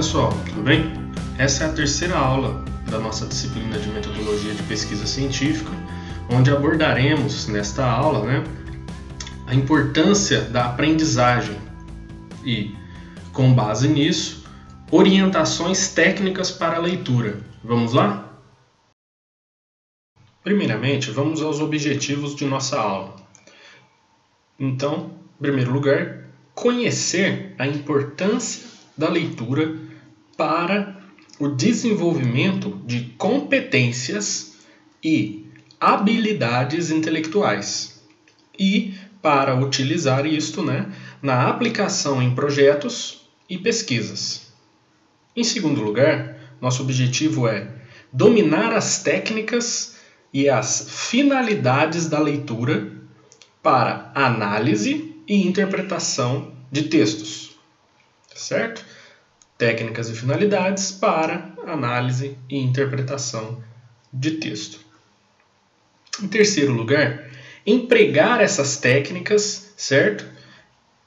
pessoal, tudo bem? Essa é a terceira aula da nossa disciplina de metodologia de pesquisa científica, onde abordaremos nesta aula, a importância da aprendizagem e, com base nisso, orientações técnicas para a leitura. Vamos lá? Primeiramente, vamos aos objetivos de nossa aula. Então, em primeiro lugar, conhecer a importância da leitura para o desenvolvimento de competências e habilidades intelectuais e para utilizar isto na aplicação em projetos e pesquisas. Em segundo lugar, nosso objetivo é dominar as técnicas e as finalidades da leitura para análise e interpretação de textos, certo? Técnicas e finalidades para análise e interpretação de texto. Em terceiro lugar, empregar essas técnicas, certo?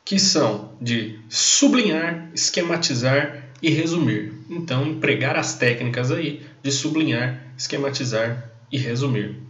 Que são de sublinhar, esquematizar e resumir. Então, empregar as técnicas aí de sublinhar, esquematizar e resumir.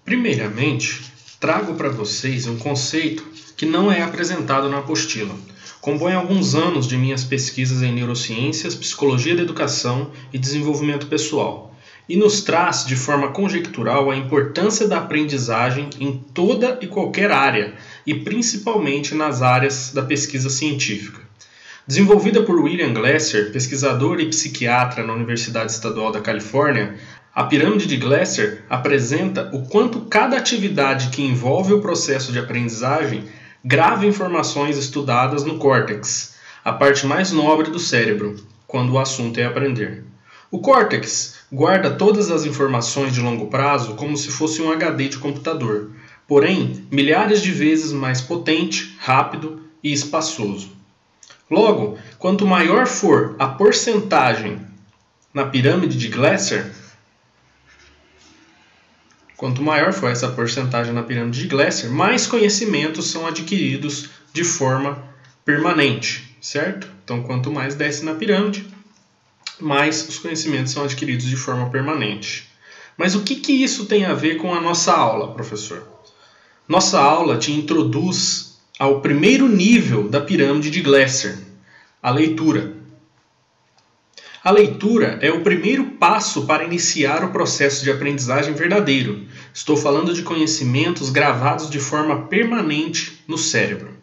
Primeiramente, trago para vocês um conceito que não é apresentado na apostila. Compõe alguns anos de minhas pesquisas em neurociências, psicologia da educação e desenvolvimento pessoal, e nos traz de forma conjectural a importância da aprendizagem em toda e qualquer área, e principalmente nas áreas da pesquisa científica. Desenvolvida por William Glasser, pesquisador e psiquiatra na Universidade Estadual da Califórnia, a pirâmide de Glasser apresenta o quanto cada atividade que envolve o processo de aprendizagem grava informações estudadas no córtex, a parte mais nobre do cérebro, quando o assunto é aprender. O córtex guarda todas as informações de longo prazo como se fosse um HD de computador, porém milhares de vezes mais potente, rápido e espaçoso. Logo, quanto maior for a porcentagem na pirâmide de Glasser, quanto maior for essa porcentagem na pirâmide de Glasser, mais conhecimentos são adquiridos de forma permanente, certo? Então, quanto mais desce na pirâmide, mais os conhecimentos são adquiridos de forma permanente. Mas o que isso tem a ver com a nossa aula, professor? Nossa aula te introduz ao primeiro nível da pirâmide de Glasser, a leitura. A leitura é o primeiro passo para iniciar o processo de aprendizagem verdadeiro. Estou falando de conhecimentos gravados de forma permanente no cérebro.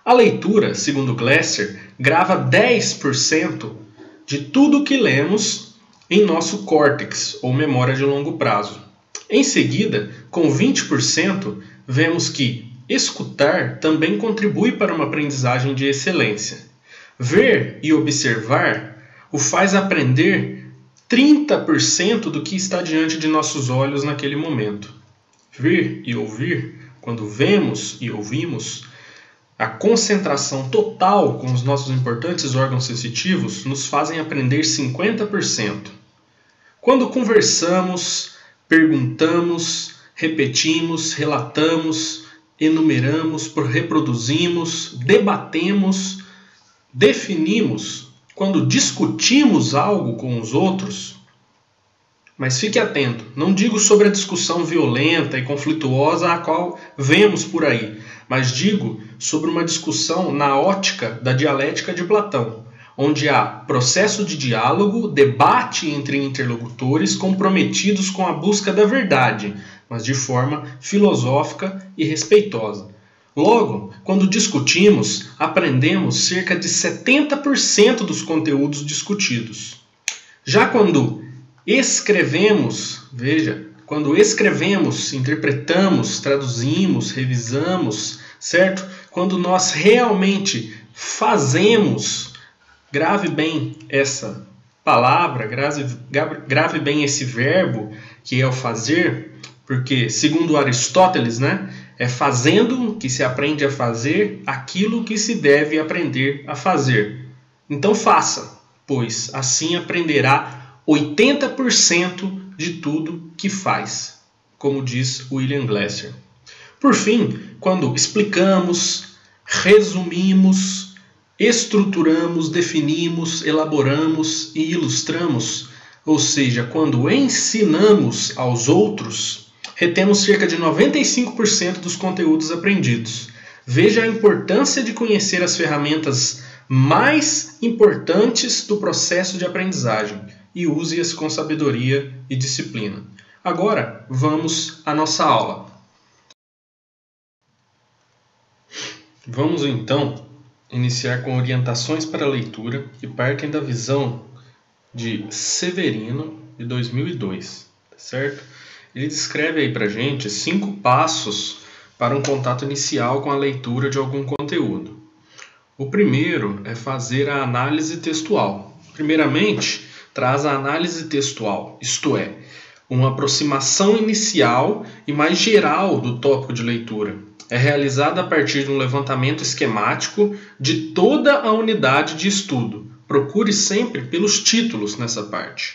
A leitura, segundo Glasser, grava 10% de tudo que lemos em nosso córtex, ou memória de longo prazo. Em seguida, com 20%, vemos que escutar também contribui para uma aprendizagem de excelência. Ver e observar o faz aprender 30% do que está diante de nossos olhos naquele momento. Ver e ouvir, quando vemos e ouvimos, a concentração total com os nossos importantes órgãos sensitivos nos fazem aprender 50%. Quando conversamos, perguntamos, repetimos, relatamos, enumeramos, reproduzimos, debatemos, definimos, quando discutimos algo com os outros, mas fique atento, não digo sobre a discussão violenta e conflituosa a qual vemos por aí, mas digo sobre uma discussão na ótica da dialética de Platão, onde há processo de diálogo, debate entre interlocutores comprometidos com a busca da verdade, mas de forma filosófica e respeitosa. Logo, quando discutimos, aprendemos cerca de 70% dos conteúdos discutidos. Já quando escrevemos, interpretamos, traduzimos, revisamos, certo? Quando nós realmente fazemos, grave bem essa palavra, grave bem esse verbo que é o fazer, porque segundo Aristóteles, é fazendo que se aprende a fazer aquilo que se deve aprender a fazer. Então faça, pois assim aprenderá 80% de tudo que faz, como diz William Glasser. Por fim, quando explicamos, resumimos, estruturamos, definimos, elaboramos e ilustramos, ou seja, quando ensinamos aos outros, retemos cerca de 95% dos conteúdos aprendidos. Veja a importância de conhecer as ferramentas mais importantes do processo de aprendizagem e use-as com sabedoria e disciplina. Agora, vamos à nossa aula. Vamos então iniciar com orientações para a leitura que partem da visão de Severino, de 2002, certo? Ele descreve aí para a gente 5 passos para um contato inicial com a leitura de algum conteúdo. O primeiro é fazer a análise textual. Primeiramente, traz a análise textual, isto é, uma aproximação inicial e mais geral do tópico de leitura. É realizada a partir de um levantamento esquemático de toda a unidade de estudo. Procure sempre pelos títulos nessa parte.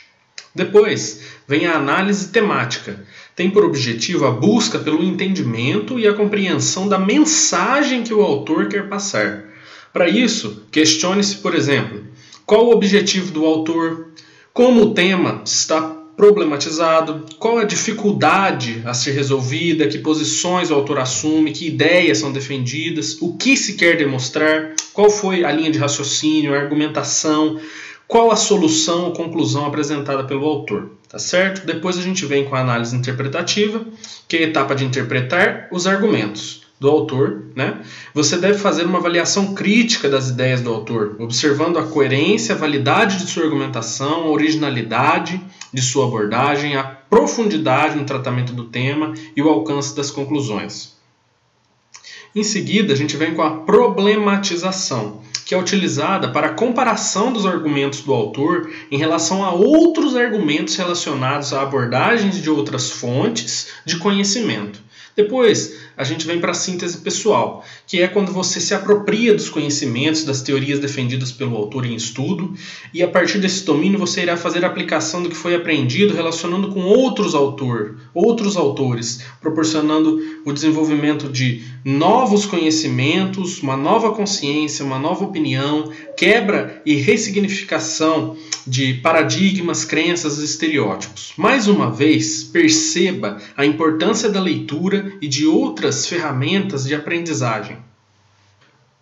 Depois, vem a análise temática. Tem por objetivo a busca pelo entendimento e a compreensão da mensagem que o autor quer passar. Para isso, questione-se, por exemplo, qual o objetivo do autor, como o tema está problematizado, qual a dificuldade a ser resolvida, que posições o autor assume, que ideias são defendidas, o que se quer demonstrar, qual foi a linha de raciocínio, a argumentação, qual a solução ou conclusão apresentada pelo autor, tá certo? Depois a gente vem com a análise interpretativa, que é a etapa de interpretar os argumentos do autor, né? Você deve fazer uma avaliação crítica das ideias do autor, observando a coerência, a validade de sua argumentação, a originalidade de sua abordagem, a profundidade no tratamento do tema e o alcance das conclusões. Em seguida, a gente vem com a problematização, que é utilizada para a comparação dos argumentos do autor em relação a outros argumentos relacionados a abordagens de outras fontes de conhecimento. Depois, a gente vem para a síntese pessoal, que é quando você se apropria dos conhecimentos, das teorias defendidas pelo autor em estudo, e a partir desse domínio você irá fazer a aplicação do que foi aprendido relacionando com outros autores, proporcionando o desenvolvimento de novos conhecimentos, uma nova consciência, uma nova opinião, quebra e ressignificação de paradigmas, crenças e estereótipos. Mais uma vez, perceba a importância da leitura e de outras ferramentas de aprendizagem.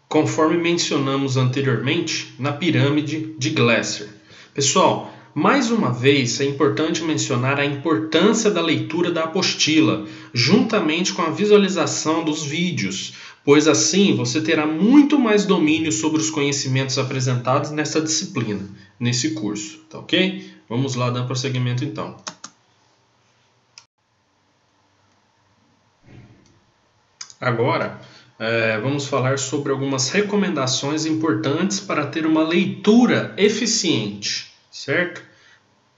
Conforme mencionamos anteriormente na pirâmide de Glasser. Pessoal, mais uma vez é importante mencionar a importância da leitura da apostila, juntamente com a visualização dos vídeos, pois assim você terá muito mais domínio sobre os conhecimentos apresentados nessa disciplina, nesse curso, tá ok? Vamos lá dar prosseguimento então. Agora, vamos falar sobre algumas recomendações importantes para ter uma leitura eficiente, certo?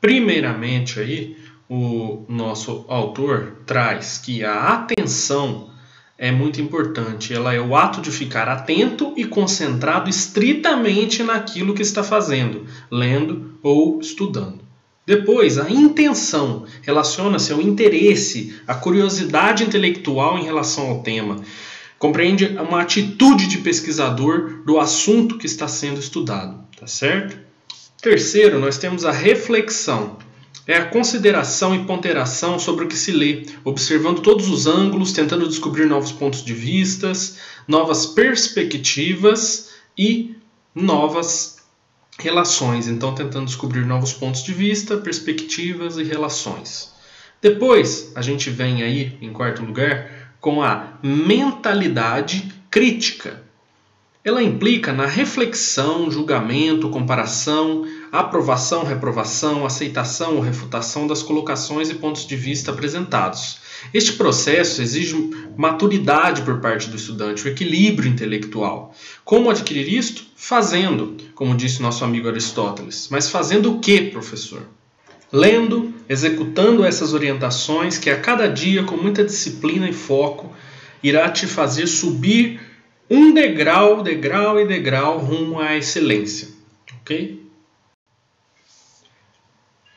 Primeiramente, aí, o nosso autor traz que a atenção é muito importante. Ela é o ato de ficar atento e concentrado estritamente naquilo que está fazendo, lendo ou estudando. Depois, a intenção relaciona-se ao interesse, à curiosidade intelectual em relação ao tema. Compreende uma atitude de pesquisador do assunto que está sendo estudado, tá certo? Terceiro, nós temos a reflexão. É a consideração e ponderação sobre o que se lê, observando todos os ângulos, tentando descobrir novos pontos de vista, novas perspectivas e novas relações. Então, tentando descobrir novos pontos de vista, perspectivas e relações. Depois, a gente vem aí, em quarto lugar, com a mentalidade crítica. Ela implica na reflexão, julgamento, comparação, aprovação, reprovação, aceitação ou refutação das colocações e pontos de vista apresentados. Este processo exige maturidade por parte do estudante, o equilíbrio intelectual. Como adquirir isto? Fazendo, como disse nosso amigo Aristóteles. Mas fazendo o que, professor? Lendo, executando essas orientações que a cada dia, com muita disciplina e foco, irá te fazer subir um degrau rumo à excelência. Ok?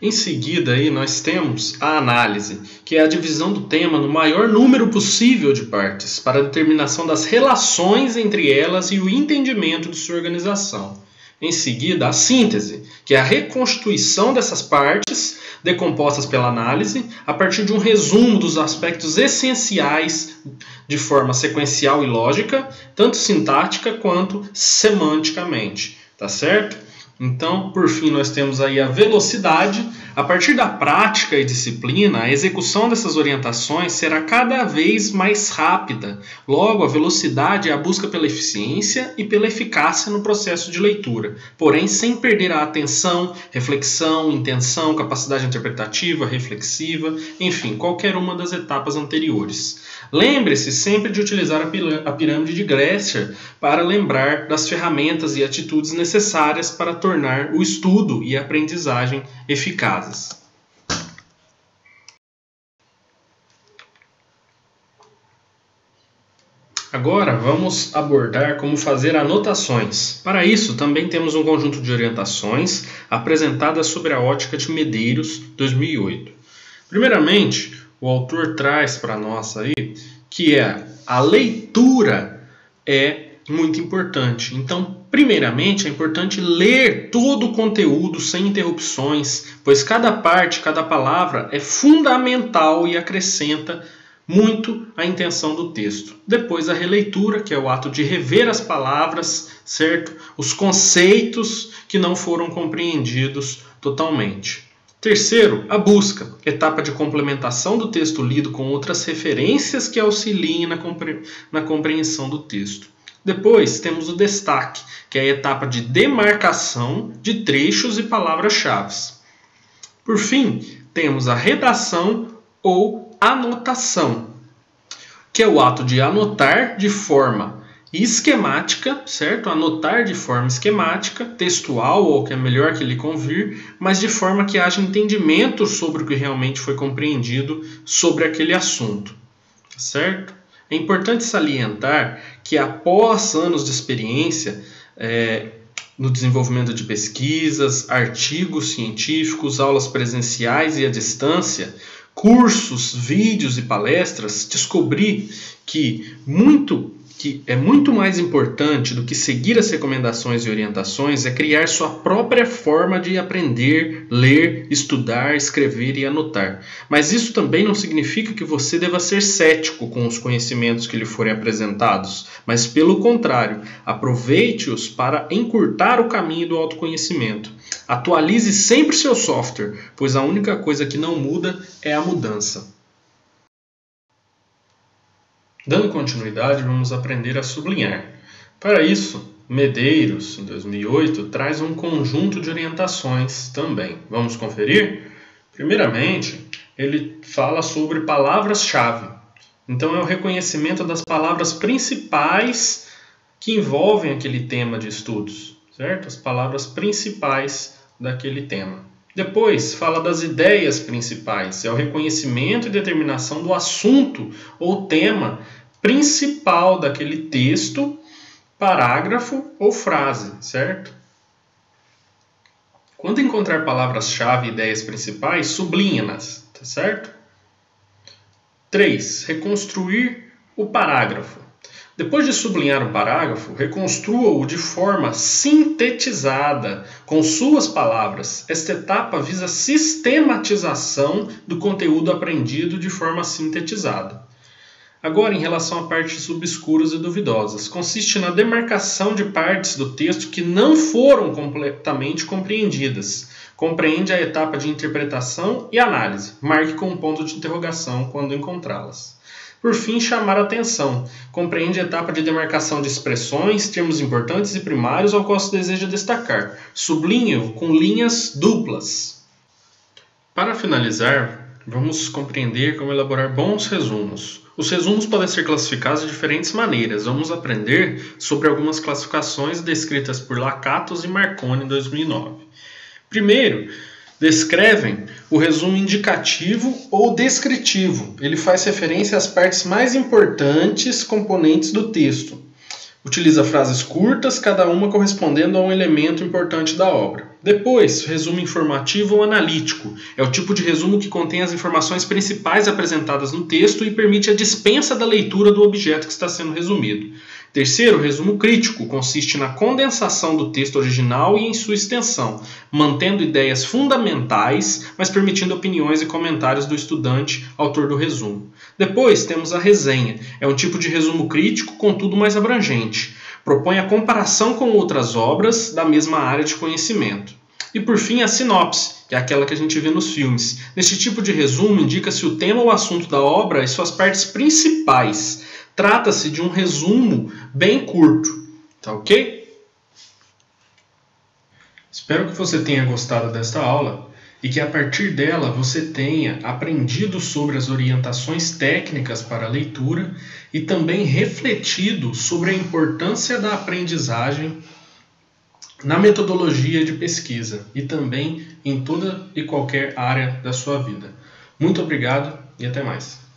Em seguida, aí, nós temos a análise, que é a divisão do tema no maior número possível de partes, para a determinação das relações entre elas e o entendimento de sua organização. Em seguida, a síntese, que é a reconstituição dessas partes, decompostas pela análise, a partir de um resumo dos aspectos essenciais de forma sequencial e lógica, tanto sintática quanto semanticamente. Tá certo? Então, por fim, nós temos aí a velocidade. A partir da prática e disciplina, a execução dessas orientações será cada vez mais rápida. Logo, a velocidade é a busca pela eficiência e pela eficácia no processo de leitura, porém sem perder a atenção, reflexão, intenção, capacidade interpretativa, reflexiva, enfim, qualquer uma das etapas anteriores. Lembre-se sempre de utilizar a pirâmide de Gleiser para lembrar das ferramentas e atitudes necessárias para tornar o estudo e a aprendizagem eficazes. Agora vamos abordar como fazer anotações. Para isso, também temos um conjunto de orientações apresentadas sobre a ótica de Medeiros, 2008. Primeiramente, o autor traz para nós aí que a leitura é muito importante. Então, primeiramente, é importante ler todo o conteúdo sem interrupções, pois cada parte, cada palavra é fundamental e acrescenta muito a intenção do texto. Depois, a releitura, que é o ato de rever as palavras, certo? Os conceitos que não foram compreendidos totalmente. Terceiro, a busca, etapa de complementação do texto lido com outras referências que auxiliem na compreensão do texto. Depois, temos o destaque, que é a etapa de demarcação de trechos e palavras-chave. Por fim, temos a redação ou anotação, que é o ato de anotar de forma esquemática, certo? Anotar de forma esquemática, textual, ou que é melhor que lhe convir, mas de forma que haja entendimento sobre o que realmente foi compreendido sobre aquele assunto, certo? É importante salientar que após anos de experiência no desenvolvimento de pesquisas, artigos científicos, aulas presenciais e à distância, cursos, vídeos e palestras, descobri que é muito mais importante do que seguir as recomendações e orientações é criar sua própria forma de aprender, ler, estudar, escrever e anotar. Mas isso também não significa que você deva ser cético com os conhecimentos que lhe forem apresentados, mas pelo contrário, aproveite-os para encurtar o caminho do autoconhecimento. Atualize sempre seu software, pois a única coisa que não muda é a mudança. Dando continuidade, vamos aprender a sublinhar. Para isso, Medeiros, em 2008, traz um conjunto de orientações também. Vamos conferir? Primeiramente, ele fala sobre palavras-chave. Então, é o reconhecimento das palavras principais que envolvem aquele tema de estudos, certo? As palavras principais daquele tema. Depois, fala das ideias principais, é o reconhecimento e determinação do assunto ou tema principal daquele texto, parágrafo ou frase, certo? Quando encontrar palavras-chave e ideias principais, sublinhe-nas, tá certo? 3. Reconstruir o parágrafo. Depois de sublinhar o parágrafo, reconstrua-o de forma sintetizada, com suas palavras. Esta etapa visa a sistematização do conteúdo aprendido de forma sintetizada. Agora, em relação a partes obscuras e duvidosas, consiste na demarcação de partes do texto que não foram completamente compreendidas. Compreende a etapa de interpretação e análise. Marque com um ponto de interrogação quando encontrá-las. Por fim, chamar a atenção. Compreende a etapa de demarcação de expressões, termos importantes e primários ao qual se deseja destacar. Sublinhe-o com linhas duplas. Para finalizar, vamos compreender como elaborar bons resumos. Os resumos podem ser classificados de diferentes maneiras. Vamos aprender sobre algumas classificações descritas por Lakatos e Marconi em 2009. Primeiro, descrevem o resumo indicativo ou descritivo. Ele faz referência às partes mais importantes componentes do texto. Utiliza frases curtas, cada uma correspondendo a um elemento importante da obra. Depois, resumo informativo ou analítico. É o tipo de resumo que contém as informações principais apresentadas no texto e permite a dispensa da leitura do objeto que está sendo resumido. Terceiro, resumo crítico. Consiste na condensação do texto original e em sua extensão, mantendo ideias fundamentais, mas permitindo opiniões e comentários do estudante, autor do resumo. Depois, temos a resenha. É um tipo de resumo crítico, contudo mais abrangente. Propõe a comparação com outras obras da mesma área de conhecimento. E por fim, a sinopse, que é aquela que a gente vê nos filmes. Neste tipo de resumo, indica-se o tema ou assunto da obra e suas partes principais. Trata-se de um resumo bem curto, tá ok? Espero que você tenha gostado desta aula e que a partir dela você tenha aprendido sobre as orientações técnicas para a leitura e também refletido sobre a importância da aprendizagem na metodologia de pesquisa e também em toda e qualquer área da sua vida. Muito obrigado e até mais.